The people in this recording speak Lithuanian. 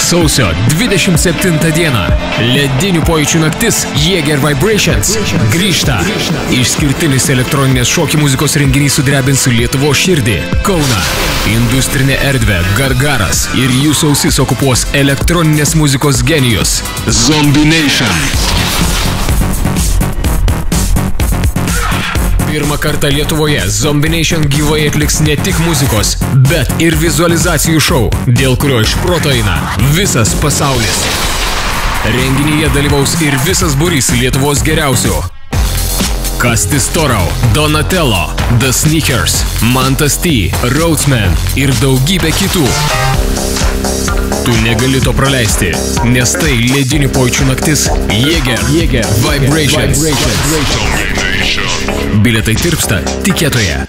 Sausio 27 dieną ledinių pojūčių naktis Jaeger Vibrations grįžta. Išskirtinis elektroninės šokių muzikos renginys sudrebins Lietuvos širdį, Kauną. Industrinė erdvė, Gargaras ir jūsų ausis okupuos elektroninės muzikos genijus Zombie Nation. Pirmą kartą Lietuvoje Zombie Nation gyvai atliks ne tik muzikos, bet ir vizualizacijų šou, dėl kurio iš proto eina visas pasaulis. Renginyje dalyvaus ir visas būrys Lietuvos geriausių. Kastis Torau, Donatello, The Sneakers, Mantas T, Rhoadsman ir daugybė kitų. Tu negali to praleisti, nes tai ledinių pojūčių naktis Jaeger Vibrations. Bilietai tirpsta tikėtoje.